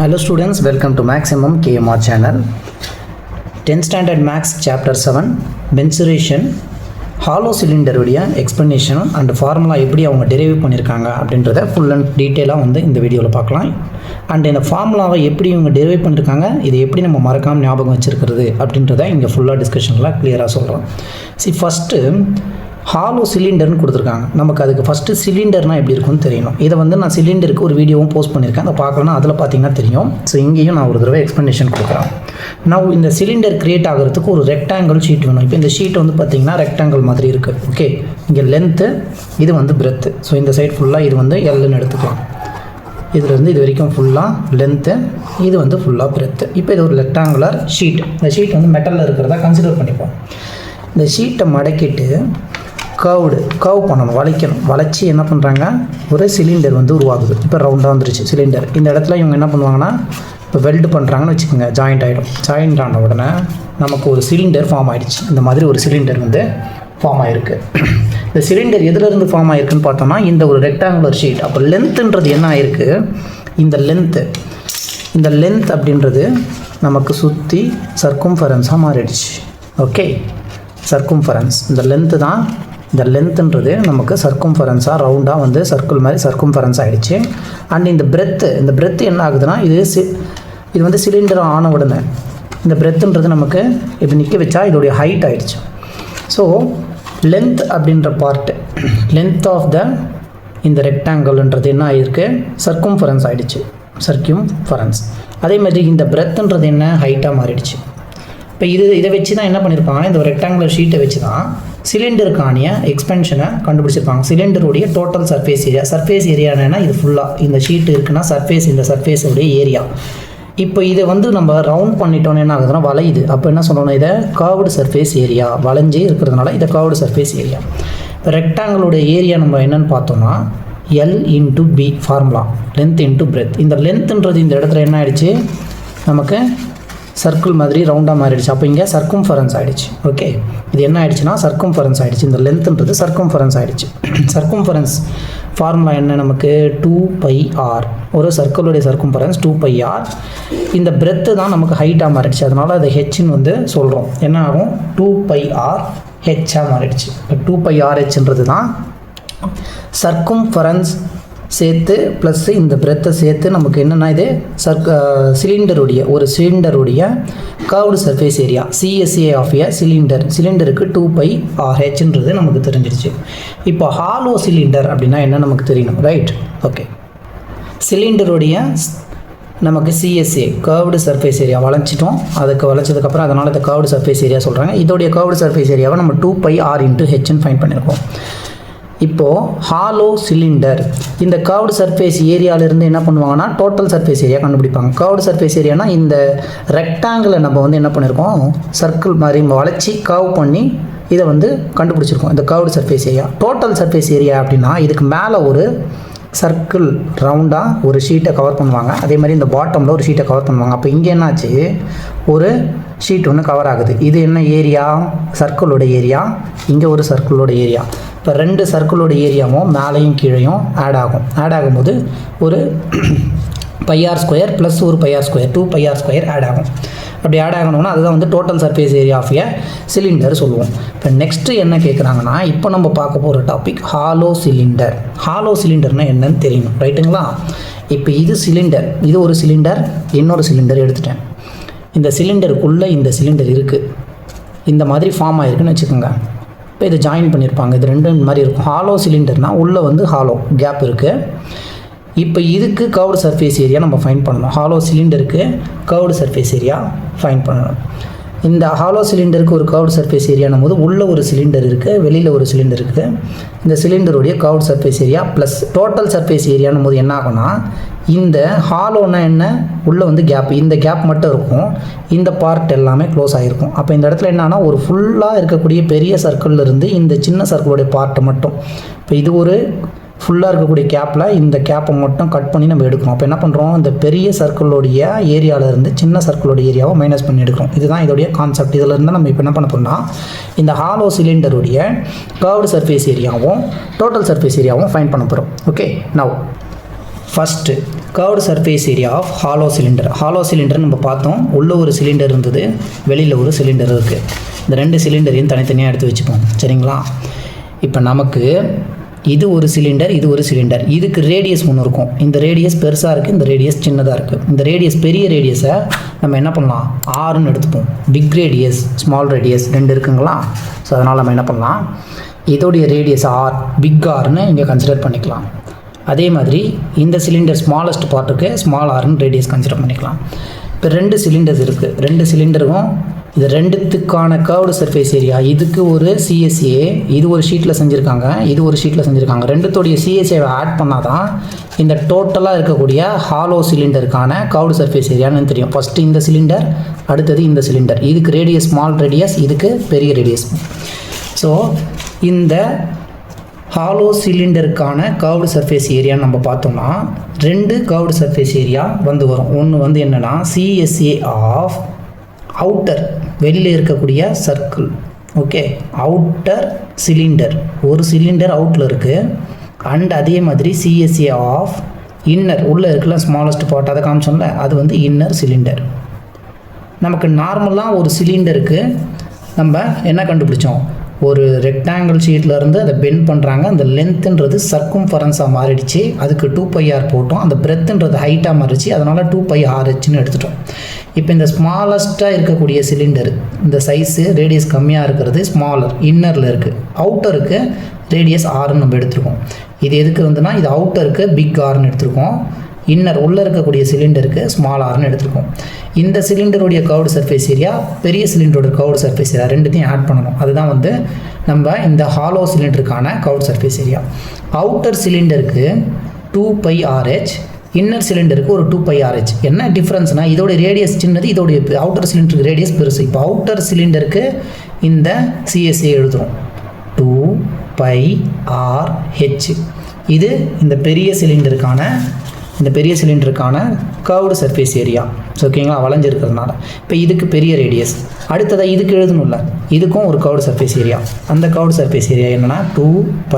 Hello students, welcome to Maximum KMR channel. 10th standard Max chapter 7 mensuration hollow cylinder உடைய explanation and formula எப்படி அவங்க derive பண்ணிருக்காங்க அப்படின்றத full and detail வந்து இந்த வீடியோல பார்க்கலாம். and இந்த ஃபார்முலாவை எப்படி இவங்க derive பண்ணிருக்காங்க, இது எப்படி நம்ம மறக்காம ஞாபகம் வச்சிருக்கிறது அப்படின்றத இங்க ஃபுல்லா டிஸ்கஷன்ல கிளியரா சொல்றோம். see first ஹாலோ சிலிண்டர்னு கொடுத்துருக்காங்க. நமக்கு அதுக்கு ஃபஸ்ட்டு சிலிண்டர்னால் எப்படி இருக்குன்னு தெரியணும். இதை வந்து நான் சிலிண்டருக்கு ஒரு வீடியோவும் போஸ்ட் பண்ணியிருக்கேன், அதை பார்க்கலன்னா அதில் பார்த்தீங்கன்னா தெரியும். ஸோ இங்கேயும் நான் ஒரு தடவை எக்ஸ்ப்ளனேஷன் கொடுக்குறேன். நான் இந்த சிலிண்டர் கிரியேட் ஆகிறதுக்கு ஒரு ரெக்டாங்கிள் ஷீட் வேணும். இப்போ இந்த ஷீட் வந்து பார்த்தீங்கன்னா ரெக்டாங்கிள் மாதிரி இருக்குது. ஓகே, இங்கே லென்த்து, இது வந்து பிரெத்து. ஸோ இந்த சைட் ஃபுல்லாக இது வந்து எல்லுன்னு எடுத்துக்கலாம். இதுலேருந்து இது வரைக்கும் ஃபுல்லாக லென்த்து, இது வந்து ஃபுல்லாக பிரெத்து. இப்போ இது ஒரு ரெக்டாங்குலர் ஷீட். இந்த ஷீட் வந்து மெட்டலில் இருக்கிறதா கன்சிடர் பண்ணிப்போம். இந்த ஷீட்டை மடக்கிட்டு கர்வ் பண்ணணும், வளைச்சி என்ன பண்ணுறாங்க, ஒரு சிலிண்டர் வந்து உருவாகுது. இப்போ ரவுண்டாக வந்துருச்சு சிலிண்டர். இந்த இடத்துல இவங்க என்ன பண்ணுவாங்கன்னா, இப்போ வெல்டு பண்ணுறாங்கன்னு வச்சுக்கோங்க, ஜாயிண்ட் ஆகிடும். ஜாயிண்ட் ஆன உடனே நமக்கு ஒரு சிலிண்டர் ஃபார்ம் ஆகிடுச்சு. இந்த மாதிரி ஒரு சிலிண்டர் வந்து ஃபார்ம் ஆகிருக்கு. இந்த சிலிண்டர் எதுலேருந்து ஃபார்ம் ஆகிருக்குன்னு பார்த்தோம்னா, இந்த ஒரு ரெக்டாங்குலர் ஷீட். அப்போ லென்த்துன்றது என்ன ஆகிருக்கு, இந்த லென்த் அப்படின்றது நமக்கு சுற்றி சர்க்கம்ஃபரன்ஸாக மாறிடுச்சு. ஓகே, சர்க்கம்ஃபரன்ஸ் இந்த லென்த்து தான். இந்த லென்த்துன்றது நமக்கு சர்க்கம்ஃபரன்ஸாக ரவுண்டாக வந்து சர்க்கிள் மாதிரி சர்க்கம்ஃபரன்ஸ் ஆகிடுச்சு. அண்ட் இந்த பிரெத்து என்ன ஆகுதுன்னா, இது வந்து சிலிண்டர் ஆன உடனே இந்த பிரெத்துன்றது நமக்கு இப்படி நிற்க வச்சா இதோடைய ஹைட் ஆகிடுச்சு. ஸோ லென்த் அப்படின்ற பார்ட்டு, லென்த் ஆஃப் இந்த ரெக்டாங்கிள்ன்றது என்ன ஆகிருக்கு, சர்க்கம்ஃபரன்ஸ் ஆகிடுச்சு, சர்க்கம்ஃபரன்ஸ். அதே மாதிரி இந்த பிரெத்துன்றது என்ன, ஹைட்டாக மாறிடுச்சு. இப்போ இதை வச்சு தான் என்ன பண்ணியிருப்பாங்கன்னா, இந்த ஒரு ரெக்டாங்குலர் ஷீட்டை வச்சு தான் சிலிண்டருக்கான எக்ஸ்பென்ஷனை கண்டுபிடிச்சிருப்பாங்க. சிலிண்டருடைய டோட்டல் சர்ஃபேஸ் ஏரியானா இது ஃபுல்லாக இந்த ஷீட் இருக்குன்னா இந்த சர்ஃபேஸுடைய ஏரியா. இப்போ இதை வந்து நம்ம ரவுண்ட் பண்ணிட்டோன்னு என்ன ஆகுதுன்னா வளையுது. அப்போ என்ன சொல்லணும், இதை கர்வ்டு சர்ஃபேஸ் ஏரியா, வளைஞ்சி இருக்கிறதுனால இதை கர்வ்டு சர்ஃபேஸ் ஏரியா. இப்போ ரெக்டாங்கிளோட ஏரியா நம்ம என்னென்னு பார்த்தோம்னா, L into B formula, length into breadth. இந்த லென்த்துன்றது இந்த இடத்துல என்ன ஆகிடுச்சு, நமக்கு சர்க்கிள் மாதிரி ரவுண்டாக மாறிடுச்சு. அப்போ இங்கே சர்க்கம்ஃபரன்ஸ் ஆகிடுச்சு. ஓகே, இது என்ன ஆகிடுச்சுன்னா சர்க்கம்ஃபரன்ஸ் ஆகிடுச்சு. இந்த லென்த்துன்றது சர்க்கம்ஃபரன்ஸ் ஆகிடுச்சு. சர்க்கம்ஃபரன்ஸ் ஃபார்முலா என்ன, நமக்கு 2πr, ஒரு சர்க்கிளுடைய சர்க்கம்ஃபரன்ஸ் 2πr. இந்த பிரெத்து தான் நமக்கு ஹைட்டாக மாறிடுச்சு, அதனால் அதை ஹெச்ன்னு வந்து சொல்கிறோம். என்ன ஆகும், 2πr ஹெச்சாக மாறிடுச்சு. இப்போ 2πrஹன்றது தான் சர்க்கம்ஃபரன்ஸ் சேர்த்து ப்ளஸ் இந்த பிரெத்தை சேர்த்து நமக்கு என்னென்னா, இது சிலிண்டருடைய curved surface area, CSA of a சிலிண்டருக்கு 2πrஹன்றது நமக்கு தெரிஞ்சிருச்சு. இப்போ ஹாலோ சிலிண்டர் அப்படின்னா என்ன நமக்கு தெரியணும், ரைட்? ஓகே, சிலிண்டருடைய நமக்கு சிஎஸ்ஏ கர்வ்டு சர்ஃபேஸ் ஏரியா வளைச்சிட்டோம். வளைச்சதுக்கப்புறம் அதனால் இந்த கர்வ்டு சர்ஃபேஸ் ஏரியா சொல்கிறாங்க. இதோடைய கர்வ்டு சர்ஃபேஸ் ஏரியாவை நம்ம 2πr×hன்னு ஃபைண்ட் பண்ணியிருக்கோம். இப்போது ஹாலோ சிலிண்டர் இந்த கர்வ்டு சர்ஃபேஸ் ஏரியாவிலேருந்து என்ன பண்ணுவாங்கன்னா, டோட்டல் சர்ஃபேஸ் ஏரியா கண்டுபிடிப்பாங்க. கர்வ்டு சர்ஃபேஸ் ஏரியானா இந்த ரெக்டாங்கிளை நம்ம வந்து என்ன பண்ணியிருக்கோம், சர்க்கிள் மாதிரி வளைச்சி கர்வ் பண்ணி இதை வந்து கண்டுபிடிச்சிருக்கோம், இந்த curved surface area. Total surface area அப்படின்னா இதுக்கு மேலே ஒரு சர்க்கிள் ரவுண்டாக ஒரு ஷீட்டை கவர் பண்ணுவாங்க, அதே மாதிரி இந்த பாட்டமில் ஒரு ஷீட்டை கவர் பண்ணுவாங்க. அப்போ இங்கே என்னாச்சு, ஒரு ஷீட் ஒன்று கவர் ஆகுது. இது என்ன ஏரியா, சர்க்கிளோட ஏரியா, இங்கே ஒரு சர்க்கிளோட ஏரியா. இப்போ ரெண்டு சர்க்கிளோட ஏரியாவும் மேலேயும் கீழையும் ஆட் ஆகும்போது ஒரு πr² ப்ளஸ் ஒரு πr², 2πr² ஆட் ஆகும். அப்படி ஆட் ஆகணும்னா அதுதான் வந்து total surface area of a cylinder சொல்லுவோம். இப்போ நெக்ஸ்ட்டு என்ன கேட்குறாங்கன்னா, இப்போ நம்ம பார்க்க போகிற டாபிக் ஹாலோ சிலிண்டர். ஹாலோ சிலிண்டர்னால் என்னன்னு தெரியணும், ரைட்டுங்களா? இப்போ இது சிலிண்டர், இது ஒரு சிலிண்டர், இன்னொரு சிலிண்டர் எடுத்துட்டேன். இந்த சிலிண்டருக்குள்ளே இந்த சிலிண்டர் இருக்குது, இந்த மாதிரி ஃபார்ம் ஆகிருக்குன்னு வச்சுக்கோங்க. இப்போ இதை ஜாயின் பண்ணியிருப்பாங்க, இது ரெண்டு இந்த மாதிரி இருக்கும். ஹாலோ சிலிண்டர்னால் உள்ளே வந்து ஹாலோ கேப் இருக்குது. இப்போ இதுக்கு கர்வ்டு சர்ஃபேஸ் ஏரியா நம்ம ஃபைண்ட் பண்ணணும். ஹாலோ சிலிண்டருக்கு கர்வ்டு சர்ஃபேஸ் ஏரியா ஃபைண்ட் பண்ணணும். இந்த ஹாலோ சிலிண்டருக்கு ஒரு கர்வ்டு சர்ஃபேஸ் ஏரியானும் போது உள்ளே ஒரு சிலிண்டர் இருக்குது, வெளியில் ஒரு சிலிண்டர் இருக்குது. இந்த சிலிண்டருடைய curved surface area plus total surface ஏரியானும் போது என்ன ஆகும்னா, இந்த ஹாலோனா என்ன, உள்ளே வந்து கேப், இந்த கேப் மட்டும் இருக்கும், இந்த பார்ட் எல்லாமே க்ளோஸ் ஆகிருக்கும். அப்போ இந்த இடத்துல என்னன்னா, ஒரு ஃபுல்லாக இருக்கக்கூடிய பெரிய சர்க்கிள்லேருந்து இந்த சின்ன சர்க்கிளுடைய பார்ட்டை மட்டும், இப்போ இது ஒரு ஃபுல்லாக இருக்கக்கூடிய கேப்பில் இந்த கேப்பை மட்டும் கட் பண்ணி நம்ம எடுக்கிறோம். அப்போ என்ன பண்ணுறோம், இந்த பெரிய சர்க்கிளோடைய ஏரியாவிலேருந்து சின்ன சர்க்கிளோட ஏரியாவை மைனஸ் பண்ணி எடுக்கிறோம். இதுதான் இதோடைய கான்செப்ட். இதில் இருந்து நம்ம இப்போ என்ன பண்ண போகிறோம்னா, இந்த ஹாலோ சிலிண்டருடைய கர்வ்டு சர்ஃபேஸ் ஏரியாவும் டோட்டல் சர்ஃபேஸ் ஏரியாவும் ஃபைண்ட் பண்ண போகிறோம். Okay, now first curved surface area of hollow cylinder. Hollow cylinder நம்ம பார்த்தோம், உள்ள ஒரு சிலிண்டர் இருந்தது, வெளியில் ஒரு சிலிண்டர் இருக்குது. இந்த ரெண்டு சிலிண்டரையும் தனித்தனியாக எடுத்து வச்சுப்போம், சரிங்களா? இப்போ நமக்கு இது ஒரு சிலிண்டர், இது ஒரு சிலிண்டர். இதுக்கு ரேடியஸ் ஒன்று இருக்கும். இந்த ரேடியஸ் பெருசாக இருக்குது, இந்த ரேடியஸ் சின்னதாக இருக்குது. இந்த ரேடியஸ் பெரிய ரேடியஸை நம்ம என்ன பண்ணலாம், ஆர்னு எடுத்துப்போம். பிக் ரேடியஸ், ஸ்மால் ரேடியஸ் ரெண்டு இருக்குங்களா? ஸோ அதனால் நம்ம என்ன பண்ணலாம், இதோடைய ரேடியஸ் ஆர், பிக் ஆர்னு இங்கே கன்சிடர் பண்ணிக்கலாம். அதே மாதிரி இந்த சிலிண்டர் ஸ்மாலஸ்ட் பார்ட்டுக்கு ஸ்மால் ஆர்னு ரேடியஸ் கன்சிடர் பண்ணிக்கலாம். இப்போ ரெண்டு சிலிண்டர்ஸ் இருக்குது. ரெண்டு சிலிண்டருக்கும் இது ரெண்டுத்துக்கான கர்வ்டு சர்ஃபேஸ் ஏரியா, இதுக்கு ஒரு சிஎஸ்ஏ, இது ஒரு ஷீட்டில் செஞ்சுருக்காங்க, இது ஒரு ஷீட்டில் செஞ்சுருக்காங்க. ரெண்டுத்தோடைய சிஎஸ்ஏவை ஆட் பண்ணால் தான் இந்த டோட்டலாக இருக்கக்கூடிய ஹாலோ சிலிண்டருக்கான கர்வ்டு சர்ஃபேஸ் ஏரியான்னு தெரியும். ஃபஸ்ட்டு இந்த சிலிண்டர், அடுத்தது இந்த சிலிண்டர். இதுக்கு ரேடியஸ் ஸ்மால் ரேடியஸ், இதுக்கு பெரிய ரேடியஸ். ஸோ இந்த ஹாலோ சிலிண்டருக்கான கர்வ்டு சர்ஃபேஸ் ஏரியான்னு நம்ம பார்த்தோம்னா ரெண்டு கர்வ்டு சர்ஃபேஸ் ஏரியா வந்து வரும். ஒன்று வந்து என்னென்னா சிஎஸ்ஏ ஆஃப் அவுட்டர், வெளியில் இருக்கக்கூடிய சர்க்கிள், ஓகே, அவுட்டர் சிலிண்டர், ஒரு சிலிண்டர் அவுட்டில் இருக்குது. அண்ட் அதே மாதிரி சிஎஸ்ஏ ஆஃப் இன்னர், உள்ளே இருக்குல்ல ஸ்மாலஸ்ட் பார்ட், அதை காமிச்சோம்ல, அது வந்து இன்னர் சிலிண்டர். நமக்கு நார்மலாக ஒரு சிலிண்டருக்கு நம்ம என்ன கண்டுபிடிச்சோம், ஒரு ரெக்டாங்கிள் ஷீட்லேருந்து அதை பெண்ட் பண்ணுறாங்க, அந்த லென்த்துன்றது சர்க்கம்ஃபரன்ஸாக மாறிடுச்சு, அதுக்கு 2πr போட்டோம், அந்த பிரெத்துன்றது ஹைட்டாக மாறிடுச்சு, அதனால் 2πrhன்னு எடுத்துட்டோம். இப்போ இந்த ஸ்மாலஸ்ட்டாக இருக்கக்கூடிய சிலிண்டர், இந்த சைஸு ரேடியஸ் கம்மியாக இருக்கிறது ஸ்மாலர், இன்னரில் இருக்குது. அவுட்டருக்கு ரேடியஸ் ஆர்னு நம்ம எடுத்துருக்கோம். இது எதுக்கு வந்துன்னா, இது அவுட்டருக்கு பிக் ஆர்னு எடுத்துருக்கோம், இன்னர் உள்ளே இருக்கக்கூடிய சிலிண்டருக்கு ஸ்மால் ஆர்னு எடுத்துருக்கோம். இந்த சிலிண்டருடைய கர்வ்டு சர்ஃபேஸ் ஏரியா, பெரிய சிலிண்டரோட கர்வ்டு சர்ஃபேஸ் ஏரியா ரெண்டுத்தையும் ஆட் பண்ணணும். அதுதான் வந்து நம்ம இந்த ஹாலோ சிலிண்டருக்கான கர்வ்டு சர்ஃபேஸ் ஏரியா. அவுட்டர் சிலிண்டருக்கு 2πrh, இன்னர் சிலிண்டருக்கு ஒரு 2πrh. என்ன டிஃப்ரென்ஸ்னால், இதோட ரேடியஸ் சின்னது, இதோடைய அவுட்டர் சிலிண்டருக்கு ரேடியஸ் பெருசு. இப்போ அவுட்டர் சிலிண்டருக்கு இந்த சிஎஸ்ஏ எழுதுகிறோம் 2πrh. இது இந்த பெரிய சிலிண்டருக்கான கர்வ்டு சர்ஃபேஸ் ஏரியா. ஸோ ஓகேங்களா, வளைஞ்சிருக்கிறதுனால. இப்போ இதுக்கு பெரிய ரேடியஸ், அடுத்ததாக இதுக்கு எழுதணும்ல, இதுக்கும் ஒரு கர்வ்டு சர்ஃபேஸ் ஏரியா. அந்த கர்வ்டு சர்ஃபேஸ் ஏரியா என்னென்னா 2π,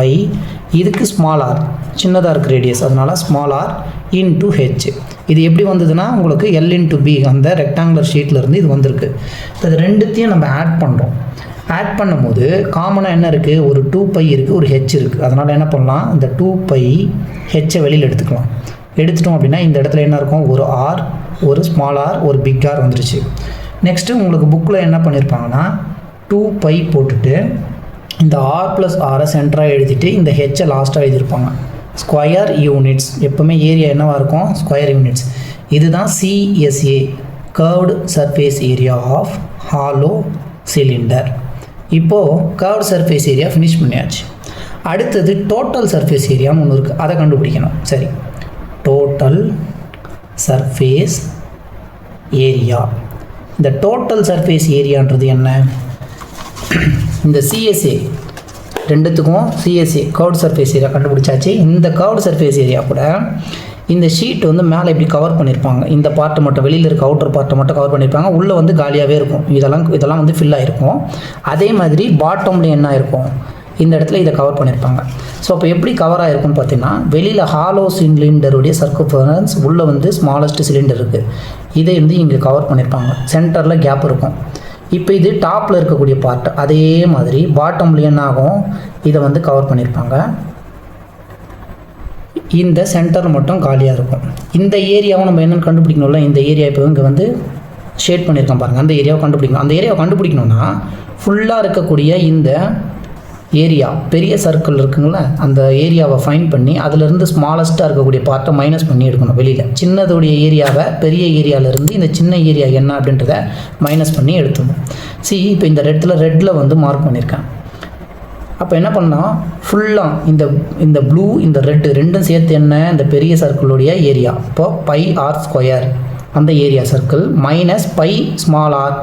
இதுக்கு ஸ்மால் ஆர், சின்னதாக இருக்குது ரேடியஸ், அதனால் ஸ்மால் ஆர் இன்டூ ஹெச். இது எப்படி வந்ததுன்னா உங்களுக்கு L இன்டூ பி, அந்த ரெக்டாங்குலர் ஷீட்லேருந்து இது வந்திருக்கு. இப்போ இது ரெண்டுத்தையும் நம்ம ஆட் பண்ணுறோம். ஆட் பண்ணும்போது காமனாக என்ன இருக்குது, ஒரு 2π இருக்குது, ஒரு ஹெச் இருக்குது. அதனால் என்ன பண்ணலாம், இந்த 2π ஹெச்சை வெளியில் எடுத்துக்கலாம். எடுத்துட்டோம் அப்படின்னா இந்த இடத்துல என்ன இருக்கும், ஒரு ஆர், ஒரு ஸ்மால் ஆர், ஒரு பிக் ஆர் வந்துருச்சு. நெக்ஸ்ட்டு உங்களுக்கு புக்கில் என்ன பண்ணியிருப்பாங்கன்னா 2π போட்டுட்டு இந்த ஆர் ப்ளஸ் ஆரை சென்டராக எழுதிட்டு இந்த ஹெச்சை லாஸ்ட்டாக எழுதியிருப்பாங்க. ஸ்கொயர் யூனிட்ஸ், எப்போவுமே ஏரியா என்னவாக இருக்கும், ஸ்கொயர் யூனிட்ஸ். இதுதான் CSA, curved surface area of hollow cylinder. இப்போது கர்வ்டு சர்ஃபேஸ் ஏரியா ஃபினிஷ் பண்ணியாச்சு. அடுத்தது டோட்டல் சர்ஃபேஸ் ஏரியான்னு ஒன்று இருக்குது, அதை கண்டுபிடிக்கணும். சரி, டோட்டல் சர்ஃபேஸ் ஏரியா. இந்த டோட்டல் சர்ஃபேஸ் ஏரியான்றது என்ன, இந்த சிஎஸ்ஏ ரெண்டுத்துக்கும் சிஎஸ்ஏ கர்வ்டு சர்ஃபேஸ் ஏரியா கண்டுபிடிச்சாச்சு. இந்த கர்வ்டு சர்ஃபேஸ் ஏரியா கூட இந்த ஷீட் வந்து மேலே இப்படி கவர் பண்ணியிருப்பாங்க, இந்த பார்ட்டை மட்டும், வெளியில் இருக்க அவுட்டர் பார்ட்டை மட்டும் கவர் பண்ணியிருப்பாங்க, உள்ளே வந்து காலியாகவே இருக்கும், இதெல்லாம் வந்து ஃபில் ஆகிருக்கும். அதே மாதிரி பாட்டம்லேயும் என்ன இருக்கும், இந்த இடத்துல இதை கவர் பண்ணியிருப்பாங்க. ஸோ அப்போ எப்படி கவர் ஆகிருக்குன்னு பார்த்தீங்கன்னா, வெளியில் ஹாலோ சிலிண்டருடைய சர்க்கம்ஃபரன்ஸ், உள்ளே வந்து ஸ்மாலஸ்ட் சிலிண்டர் இருக்குது, இதை வந்து இங்கே கவர் பண்ணியிருப்பாங்க, சென்டரில் கேப் இருக்கும். இப்போ இது டாப்பில் இருக்கக்கூடிய பார்ட், அதே மாதிரி பாட்டம்லேயும் என்ன ஆகும், இதை வந்து கவர் பண்ணியிருப்பாங்க, இந்த சென்டர் மட்டும் காலியாக இருக்கும். இந்த ஏரியாவும் நம்ம என்னென்னு கண்டுபிடிக்கணும்ல, இந்த ஏரியா இப்போ இங்கே வந்து ஷேட் பண்ணியிருக்கோம் பாருங்கள், அந்த ஏரியாவை கண்டுபிடிக்கணும். அந்த ஏரியாவை கண்டுபிடிக்கணும்னா ஃபுல்லாக இருக்கக்கூடிய இந்த ஏரியா, பெரிய சர்க்கிள் இருக்குங்களா, அந்த ஏரியாவை ஃபைன் பண்ணி அதிலிருந்து ஸ்மாலஸ்ட்டாக இருக்கக்கூடிய பார்ட்டை மைனஸ் பண்ணி எடுக்கணும் வெளியில். சின்னதுடைய ஏரியாவை பெரிய ஏரியாவிலேருந்து இந்த சின்ன ஏரியா என்ன அப்படின்றத மைனஸ் பண்ணி எடுத்துடணும். இப்போ இந்த ரெட்டில் வந்து மார்க் பண்ணியிருக்கேன். அப்போ என்ன பண்ணால் ஃபுல்லாக இந்த ப்ளூ, இந்த ரெண்டும் சேர்த்து என்ன, இந்த பெரிய சர்க்கிளுடைய ஏரியா. இப்போ πr ஸ்கொயர், அந்த area circle, minus π small r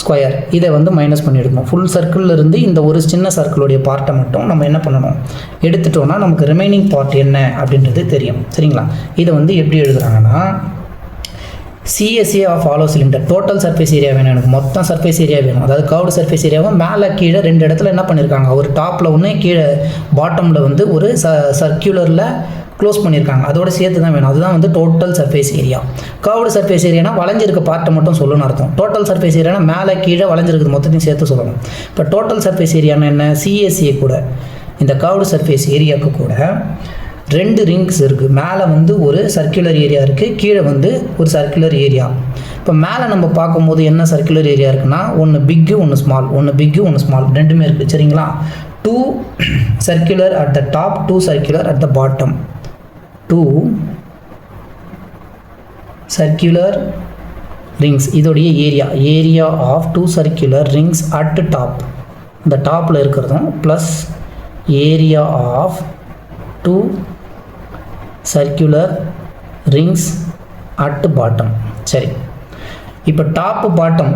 square, இதை வந்து மைனஸ் பண்ணி எடுக்கணும். ஃபுல் சர்க்கிளில் இருந்து இந்த ஒரு சின்ன சர்க்கிளுடைய பார்ட்டை மட்டும் நம்ம என்ன பண்ணணும், எடுத்துட்டோன்னா நமக்கு ரிமைனிங் பார்ட் என்ன அப்படின்றது தெரியும். சரிங்களா, இதை வந்து எப்படி எழுதுகிறாங்கன்னா, CSA of hollow cylinder total surface area வேணும், எனக்கு மொத்தம் சர்ஃபேஸ் ஏரியா வேணும். அதாவது கர்வ்டு சர்ஃபேஸ் ஏரியாவும் மேலே கீழே ரெண்டு இடத்துல என்ன பண்ணியிருக்காங்க, ஒரு டாப்பில் ஒன்று, கீழே பாட்டமில் வந்து ஒரு சர்க்குலரில் க்ளோஸ் பண்ணியிருக்காங்க, அதோட சேர்த்து தான் வேணும். அதுதான் வந்து total surface area. Curved surface ஏரியானா வளைஞ்சிருக்க பார்ட்டை மட்டும் சொல்லணும்னு அர்த்தம். டோட்டல் சர்ஃபேஸ் ஏரியானா மேலே கீழே வளைஞ்சிருக்கிறது மொத்தத்தையும் சேர்த்து சொல்லணும். இப்போ டோட்டல் சர்ஃபேஸ் ஏரியானா என்ன, சிஎஸ்ஏ கூட இந்த கர்வ்டு சர்ஃபேஸ் ஏரியாவுக்கு கூட 2 ரிங்ஸ் இருக்குது. மேலே வந்து ஒரு சர்க்குலர் ஏரியா இருக்குது, கீழே வந்து ஒரு சர்க்குலர் ஏரியா. இப்போ மேலே நம்ம பார்க்கும்போது என்ன சர்க்குலர் ஏரியா இருக்குன்னா, ஒன்று பிக்கு ஒன்று ஸ்மால், ஒன்று பிக்கு ஒன்று ஸ்மால், ரெண்டுமே இருக்குது. சரிங்களா? 2 circular at the top, 2 circular at the bottom. 2 circular rings. இதோடைய area of 2 circular rings at the top. இந்த டாப்பில் இருக்கிறதும் plus area of 2 circular rings at the bottom. சரி, இப்போ டாப்பு பாட்டம்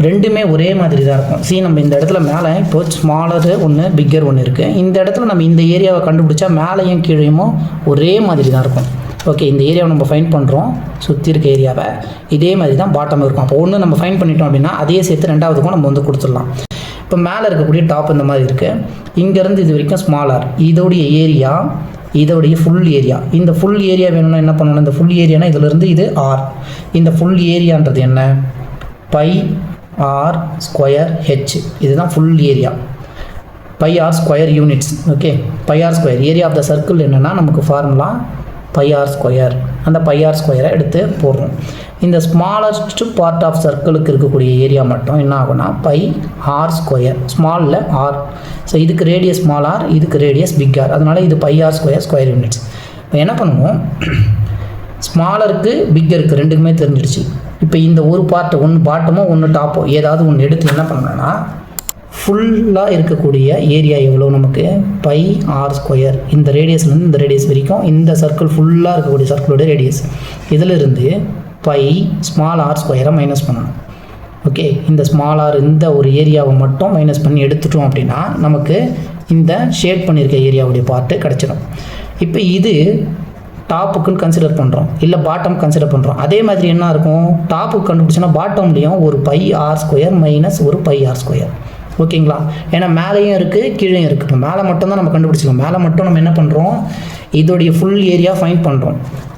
ரெண்டுமே ஒரே மாதிரி தான் இருக்கும். நம்ம இந்த இடத்துல மேலே இப்போ ஸ்மாலரு ஒன்று பிக்கர் ஒன்று இருக்குது. இந்த இடத்துல நம்ம இந்த ஏரியாவை கண்டுபிடிச்சா மேலேயும் கீழேயுமோ ஒரே மாதிரி தான் இருக்கும். ஓகே, இந்த ஏரியாவை நம்ம ஃபைன் பண்ணுறோம், சுற்றி இருக்க ஏரியாவை இதே மாதிரி தான் பாட்டம் இருக்கும். அப்போ ஒன்று நம்ம ஃபைன் பண்ணிட்டோம் அப்படின்னா அதையே சேர்த்து ரெண்டாவதுக்கும் நம்ம வந்து கொடுத்துடலாம். இப்போ மேலே இருக்கக்கூடிய டாப் இந்த மாதிரி இருக்குது, இங்கேருந்து இது வரைக்கும் ஸ்மாலர், இதோடைய ஏரியா, இதோடைய ஃபுல் ஏரியா. இந்த ஃபுல் ஏரியா வேணும்னா என்ன பண்ணணும், இந்த ஃபுல் ஏரியானா இதிலிருந்து இது ஆர், இந்த ஃபுல் ஏரியான்றது என்ன, பை ஆர் ஸ்கொயர் ஹெச், இதுதான் full area, pi r square units. Okay, pi r square area of the circle என்னென்னா நமக்கு ஃபார்முலா பை ஆர் ஸ்கொயர். அந்த பை ஆர் ஸ்கொயரை எடுத்து போடுறோம். இந்த ஸ்மாலஸ்ட் பார்ட் ஆஃப் சர்க்கிளுக்கு இருக்கக்கூடிய ஏரியா மட்டும் என்ன ஆகும்னா பை ஆர் ஸ்கொயர், ஸ்மாலில் ஆர். ஸோ இதுக்கு ரேடியஸ் ஸ்மால் ஆர், இதுக்கு ரேடியஸ் பிக் ஆர், அதனால் இது pi r square square units. இப்போ என்ன பண்ணுவோம், ஸ்மாலருக்கு பிக்கருக்கு ரெண்டுக்குமே தெரிஞ்சிடுச்சு. இப்போ இந்த ஒரு பார்ட்டு, ஒன்று பாட்டமோ ஒன்று டாப்போ ஏதாவது ஒன்று எடுத்து என்ன பண்ணணும்னா ஃபுல்லாக இருக்கக்கூடிய ஏரியா எவ்வளோ நமக்கு பை ஆர் ஸ்கொயர், இந்த ரேடியஸ்லேருந்து இந்த ரேடியஸ் வரைக்கும் இந்த சர்க்கிள் ஃபுல்லாக இருக்கக்கூடிய சர்க்கிளோட ரேடியஸ், இதிலிருந்து பை ஸ்மால் ஆர் ஸ்கொயரை மைனஸ் பண்ணணும். ஓகே, இந்த ஸ்மால் ஆர் இந்த ஒரு ஏரியாவை மட்டும் மைனஸ் பண்ணி எடுத்துட்டோம் அப்படின்னா நமக்கு இந்த ஷேட் பண்ணியிருக்க ஏரியாவுடைய பார்ட்டு கிடச்சிடும். இப்போ இது டாப்புக்குன்னு கன்சிடர் பண்ணுறோம், இல்லை பாட்டம் கன்சிடர் பண்ணுறோம். அதே மாதிரி என்ன இருக்கும், டாப்புக்கு கண்டுபிடிச்சோன்னா பாட்டம்லேயும் ஒரு பை ஆர் ஸ்கொயர் மைனஸ் ஒரு பை ஆர் ஸ்கொயர். ஓகேங்களா? ஏன்னா மேலேயும் இருக்குது கீழேயும் இருக்குது. இப்போ மேலே மட்டும்தான் நம்ம கண்டுபிடிச்சிக்கோம். மேலே மட்டும் நம்ம என்ன பண்ணுறோம், இதோடைய ஃபுல் ஏரியா ஃபைன் பண்ணுறோம்.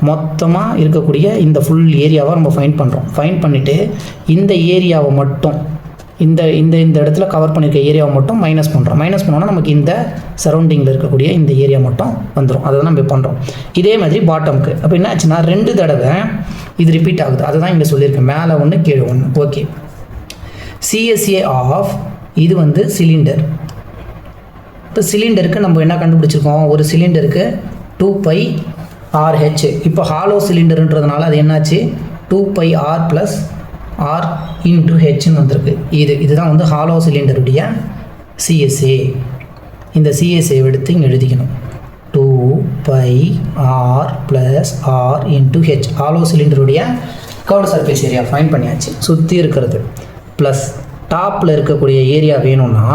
மொத்தமாக இருக்கக்கூடிய இந்த ஃபுல் ஏரியாவை நம்ம ஃபைன் பண்ணுறோம். ஃபைன் பண்ணிவிட்டு இந்த ஏரியாவை மட்டும் இந்த இந்த இந்த இடத்துல கவர் பண்ணியிருக்க ஏரியாவை மட்டும் மைனஸ் பண்ணுறோம். மைனஸ் பண்ணோன்னா நமக்கு இந்த சரௌண்டிங்கில் இருக்கக்கூடிய இந்த ஏரியா மட்டும் வந்துடும். அதை தான் நம்ம பண்ணுறோம். இதே மாதிரி பாட்டம்க்கு அப்போ என்ன ஆச்சுன்னா 2 தடவை இது ரிப்பீட் ஆகுது. அதை தான் இங்கே சொல்லியிருக்கேன், மேலே ஒன்று கீழே ஒன்று. ஓகே, சிஎஸ்ஏ ஆஃப் இது வந்து சிலிண்டர். இப்போ சிலிண்டருக்கு நம்ம என்ன கண்டுபிடிச்சிருக்கோம், ஒரு சிலிண்டருக்கு 2 பை ஆர் ஹெச். இப்போ ஹாலோ சிலிண்டருன்றதுனால அது என்னாச்சு 2 pi r plus r into ஹெச்னு வந்திருக்கு. இதுதான் வந்து ஹாலோ சிலிண்டருடைய சிஎஸ்ஏ. இந்த சிஎஸ்ஏ எடுத்து இங்கே எழுதிக்கணும், 2 pi r plus r into h. Hollow சிலிண்டருடைய கர்வ்டு சர்ஃபேஸ் ஏரியா ஃபைன் பண்ணியாச்சு, சுற்றி இருக்கிறது. ப்ளஸ் டாப்பில் இருக்கக்கூடிய ஏரியா வேணும்னா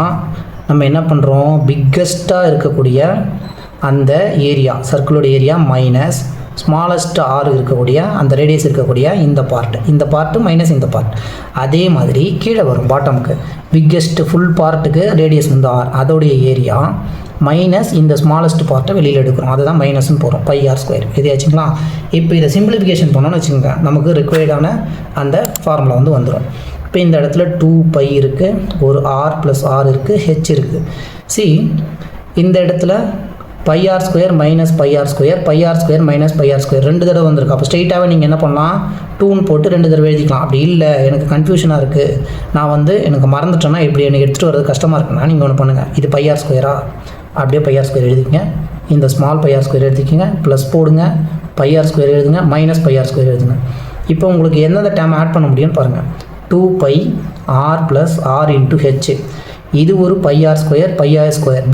நம்ம என்ன பண்ணுறோம், பிக்கஸ்ட்டாக இருக்கக்கூடிய அந்த ஏரியா சர்க்கிளோட ஏரியா மைனஸ் ஸ்மாலஸ்ட் ஆர் இருக்கக்கூடிய அந்த ரேடியஸ் இருக்கக்கூடிய இந்த பார்ட்டு மைனஸ் இந்த பார்ட். அதே மாதிரி கீழே வரும் பாட்டமுக்கு பிக்கெஸ்ட் ஃபுல் பார்ட்டுக்கு ரேடியஸ் வந்து ஆர், அதோடைய ஏரியா மைனஸ் இந்த ஸ்மாலஸ்ட் பார்ட்டை வெளியில் எடுக்கிறோம், அதை தான் மைனஸ்ன்னு போகிறோம், பை ஆர் ஸ்கொயர். எதையாச்சுங்களா? இப்போ இதை சிம்பிளிஃபிகேஷன் பண்ணோன்னு வச்சுக்கோங்க, நமக்கு ரிக்வயர்டான அந்த ஃபார்முலா வந்து வந்துடும். இப்போ இந்த இடத்துல 2 பை இருக்குது, ஒரு ஆர் ப்ளஸ் ஆர் இருக்குது, ஹெச் இருக்குது. இந்த இடத்துல pi r square minus pi r square, pi r square minus pi r square 2 தடவை வந்திருக்கு. அப்போ ஸ்ட்ரெயிட்டாகவே நீங்கள் என்ன பண்ணலாம், 2ன்னு போட்டு 2 தடவை எழுதிக்கலாம். அப்படி இல்லை, எனக்கு கன்ஃபியூஷனாக இருக்குது, நான் வந்து எனக்கு மறந்துட்டேன்னா இப்படி எனக்கு எடுத்துகிட்டு வரது கஷ்டமாக இருக்குன்னா நீங்கள் ஒன்று பண்ணுங்கள், இது பை ஆர் ஸ்கொயரா, அப்படியே பை ஆர் ஸ்கொயர் எழுதிக்கங்க, இந்த ஸ்மால் பை ஆர் ஸ்கொயர் எழுதிக்கங்க, ப்ளஸ் போடுங்க, பை ஆர் ஸ்கொயர் எழுதுங்க, மைனஸ் பை ஆர் ஸ்கொயர் எழுதுங்க. இப்போ உங்களுக்கு எந்தெந்த டேம் ஆட் பண்ண முடியும்னு பாருங்கள். 2 pi r plus r into H, இது ஒரு pi r square, pi r square,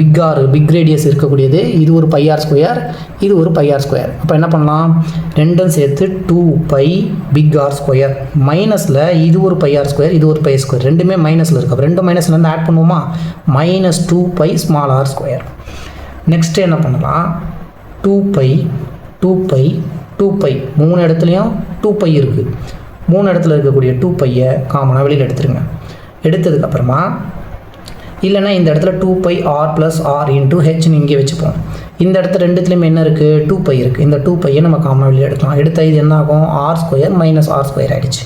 big radius இருக்கக்கூடியது, இது ஒரு பை ஆர் ஸ்கொயர், இது ஒரு பை ஆர் ஸ்கொயர். அப்போ என்ன பண்ணலாம், ரெண்டும் சேர்த்து 2 பை பிக் ஆர் ஸ்கொயர் மைனஸில் இது ஒரு பை ஆர் ஸ்கொயர், இது ஒரு பை ஸ்கொயர், ரெண்டுமே மைனஸில் இருக்குது. அப்போ 2 மைனஸ்லேருந்து ஆட் பண்ணுவோமா, minus 2 pi small r square. Next என்ன பண்ணலாம், 2 பை 2 பை 3 இடத்துலையும் 2 பை இருக்குது, 3 இடத்துல இருக்கக்கூடிய 2 பையை காமனாக வெளியில் எடுத்துருங்க. எடுத்ததுக்கப்புறமா இல்லைனா இந்த இடத்துல 2 pi r plus r into ஹெச்னு இங்கே வச்சுப்போம். இந்த இடத்துல ரெண்டுத்துலேயுமே என்ன இருக்குது, 2π இருக்குது. இந்த 2πயை நம்ம காமனாக வெளியே எடுக்கலாம். எடுத்த இது என்ன ஆகும், r² மைனஸ் r² ஆகிடுச்சு.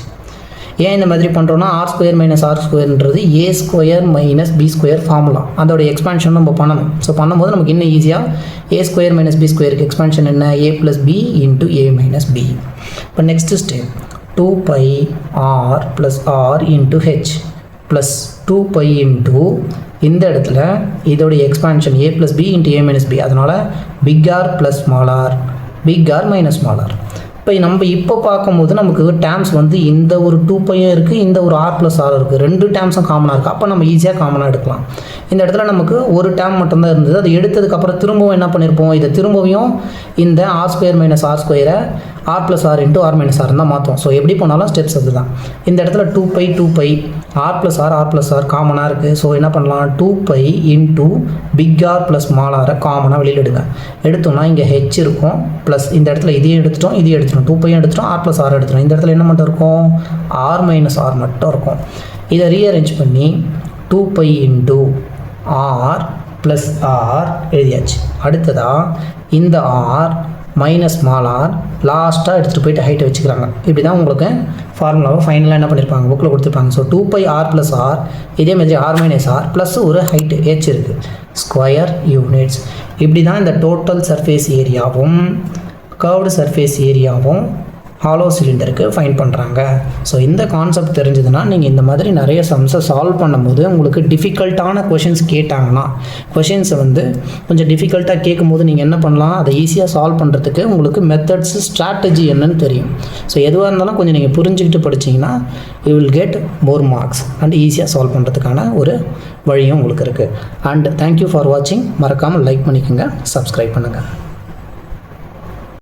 ஏன் இந்த மாதிரி பண்ணுறோன்னா r² மைனஸ் r²ன்றது a² மைனஸ் b² ஃபார்முலா, அதோட எக்ஸ்பான்ஷன் நம்ம பண்ணணும். ஸோ பண்ணும்போது நமக்கு இன்னும் ஈஸியாக a² மைனஸ் b²க்கு எக்ஸ்பான்ஷன் என்ன, a + b into a minus b. இப்போ next step 2π r + r into h plus 2π into இந்த இடத்துல இதோடைய expansion a + b into a minus b, அதனால் big r plus small r, big r minus small r. இப்போ பார்க்கும்போது நமக்கு terms வந்து இந்த ஒரு 2πயும் இருக்குது, இந்த ஒரு r + r இருக்குது, ரெண்டு டேர்ம்ஸும் காமனாக இருக்குது. அப்போ நம்ம ஈஸியாக காமனாக எடுக்கலாம். இந்த இடத்துல நமக்கு ஒரு டேர்ம் மட்டும்தான் இருந்தது. அது எடுத்ததுக்கப்புறம் திரும்பவும் என்ன பண்ணியிருப்போம், இதை திரும்பவும் இந்த r² minus r² r + r into r minus r தான் மாற்றும். ஸோ எப்படி போனாலும் ஸ்டெப்ஸ் அதுதான். இந்த இடத்துல 2π r + r + r காமனாக இருக்குது. ஸோ என்ன பண்ணலாம், 2π into big r plus small ஆரை காமனாக வெளியில் எடுங்க. எடுத்தோம்னா இங்கே h இருக்கும், ப்ளஸ் இந்த இடத்துல இதையும் எடுத்துட்டோம், இதையும் எடுத்துட்டோம், 2πயும் எடுத்துட்டோம், r + r எடுத்துட்டோம். இந்த இடத்துல என்ன மட்டும் இருக்கும், r மைனஸ் r மட்டும் இருக்கும். இதை ரீஅரேஞ்ச் பண்ணி 2π இன்ட்டு r + r எழுதியாச்சு. அடுத்ததாக இந்த r மைனஸ் ஸ்மால் ஆர் லாஸ்ட்டாக எடுத்துகிட்டு போயிட்டு ஹைட்டை வச்சுக்கிறாங்க. இப்படி தான் உங்களுக்கு ஃபார்முலாவை ஃபைனலாக என்ன பண்ணியிருப்பாங்க, புக்கில் கொடுத்துருப்பாங்க. ஸோ 2π r + r, இதே மாதிரி r மைனஸ் r ப்ளஸ் ஒரு ஹைட்டு h இருக்குது, ஸ்கொயர் யூனிட்ஸ். இப்படி தான் இந்த டோட்டல் சர்ஃபேஸ் ஏரியாவும் கர்வ்டு சர்ஃபேஸ் ஏரியாவும் ஹாலோ சிலிண்டருக்கு ஃபைண்ட் பண்ணுறாங்க. ஸோ இந்த கான்செப்ட் தெரிஞ்சதுன்னா நீங்கள் இந்த மாதிரி நிறைய சம்ஸை சால்வ் பண்ணும்போது உங்களுக்கு டிஃபிகல்ட்டான கொஷின்ஸ் கேட்டாங்கன்னா, கொஷின்ஸை வந்து கொஞ்சம் டிஃபிகல்ட்டாக கேட்கும்போது நீங்கள் என்ன பண்ணலாம், அதை ஈஸியாக சால்வ் பண்ணுறதுக்கு உங்களுக்கு மெத்தட்ஸ் ஸ்ட்ராட்டஜி என்னன்னு தெரியும். ஸோ எதுவாக இருந்தாலும் கொஞ்சம் நீங்கள் புரிஞ்சுக்கிட்டு படிச்சிங்கன்னா you will get more marks and ஈஸியாக சால்வ் பண்ணுறதுக்கான ஒரு வழியும் உங்களுக்கு இருக்குது. அண்ட் தேங்க்யூ ஃபார் வாட்சிங். மறக்காமல் லைக் பண்ணிக்கோங்க, சப்ஸ்கிரைப் பண்ணுங்கள்.